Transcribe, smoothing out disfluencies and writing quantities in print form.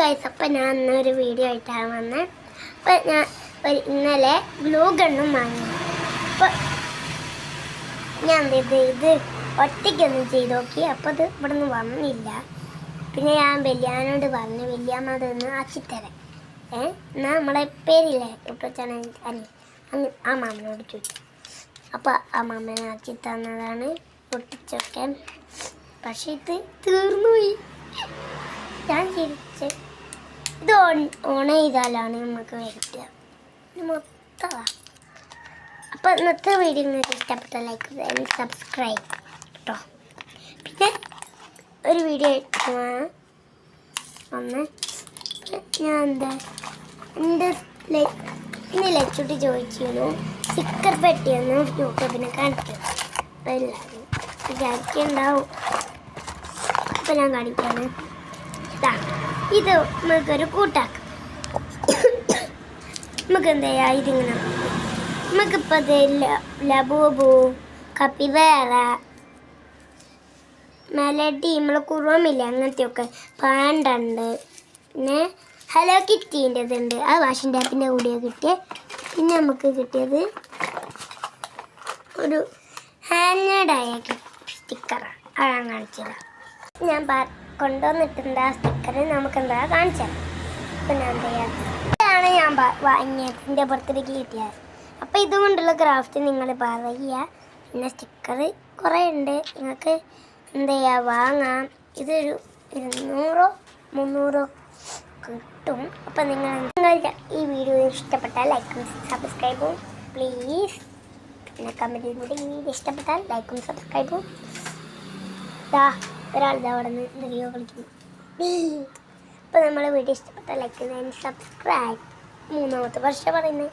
Guys, അപ്പം ഞാൻ ഇന്നൊരു വീഡിയോ ആയിട്ടാണ് വന്നത്. അപ്പം ഞാൻ ഇന്നലെ ഗ്ലൂ ഗണ്ണും വാങ്ങി. അപ്പോൾ ഞാൻ എന്ത് ചെയ്ത് ഇത് ഒറ്റയ്ക്കൊന്നും ചെയ്ത് നോക്കി. അപ്പോൾ അത് ഇവിടെ നിന്ന് വന്നില്ല. പിന്നെ ഞാൻ വലിയാനോട് പറഞ്ഞു, വലിയാമ്മ അതൊന്ന് ആക്കിത്തരാം. എന്നാൽ നമ്മളെ പേരില്ലേ യൂട്യൂബ് ചാനൽ അന്ന് ആ മാമനോട് ചോദിച്ചു. അപ്പോൾ ആ മാമനെ ആക്കി തന്നതാണ് പൊട്ടിച്ചൊക്കെ. പക്ഷെ ഇത് തീർന്നുപോയി. ഞാൻ ചിരിച്ച് ഇത് ഓൺ ചെയ്താലാണ് നമുക്ക് വരിക. ഇത് മൊത്തമാണ്. അപ്പോൾ ഇന്നത്തെ വീഡിയോ നിങ്ങൾക്ക് ഇഷ്ടപ്പെട്ട ലൈക്ക് സബ്സ്ക്രൈബ് കേട്ടോ. പിന്നെ ഒരു വീഡിയോ വന്ന് ഞാൻ എൻ്റെ ഇന്ന് ലച്ചുട്ടി ചോദിച്ചിരുന്നു സ്റ്റിക്കർ പെട്ടിയൊന്ന് യൂട്യൂബിനെ കാണിച്ചു. അപ്പോൾ എല്ലാവരും വിചാരിക്കുന്നുണ്ടാവും. അപ്പോൾ ഞാൻ കാണിക്കാണ്. ഇത് നമുക്കൊരു കൂട്ടാക്കാം. നമുക്ക് എന്താ ചെയ്യുക, ഇതിങ്ങനെ നമുക്കിപ്പോൾ ഇത് ലബൂബു, കപ്പിവേറ, മെലഡി, നമ്മളെ കുറുവമില്ല അങ്ങനത്തെയൊക്കെ പാണ്ടുണ്ട്. പിന്നെ ഹലോ കിറ്റീൻ്റെ ഇതുണ്ട്. ആ വാഷിംഗ് ടാപ്പിൻ്റെ കൂടെ കിട്ടിയ. പിന്നെ നമുക്ക് കിട്ടിയത് ഒരു ഹാൻഡായ സ്റ്റിക്കറാണ്. അതാണ് കാണിച്ചത്. ഞാൻ കൊണ്ടുവന്നിട്ടുണ്ട് ആ സ്റ്റിക്കർ. നമുക്ക് എന്താ കാണിച്ചത്. അപ്പം ഞാൻ എന്താ ചെയ്യാം, ഇതാണ് ഞാൻ വാങ്ങിയത് എൻ്റെ ബർത്ത്ഡേക്ക് കിട്ടിയത്. അപ്പോൾ ഇതുകൊണ്ടുള്ള ക്രാഫ്റ്റ് നിങ്ങൾ പറയുക. പിന്നെ സ്റ്റിക്കർ കുറേ ഉണ്ട്, നിങ്ങൾക്ക് എന്താ ചെയ്യുക വാങ്ങാം. ഇതൊരു 200-300 കിട്ടും. അപ്പം നിങ്ങൾക്ക് ഈ വീഡിയോ ഇഷ്ടപ്പെട്ടാൽ ലൈക്കും സബ്സ്ക്രൈബും പ്ലീസ്. പിന്നെ കമൻറ്റിൽ കൂടി ഈ വീഡിയോ ഇഷ്ടപ്പെട്ടാൽ ലൈക്കും സബ്സ്ക്രൈബും. ഒരാളിതാ അവിടെ നിന്ന് വീഡിയോ കളിക്കുന്നു. അപ്പോൾ നമ്മളെ വീഡിയോ ഇഷ്ടപ്പെട്ടാൽ ലൈക്ക് സബ്സ്ക്രൈബ്. 3ാമത്തെ വർഷം പറയുന്നത്.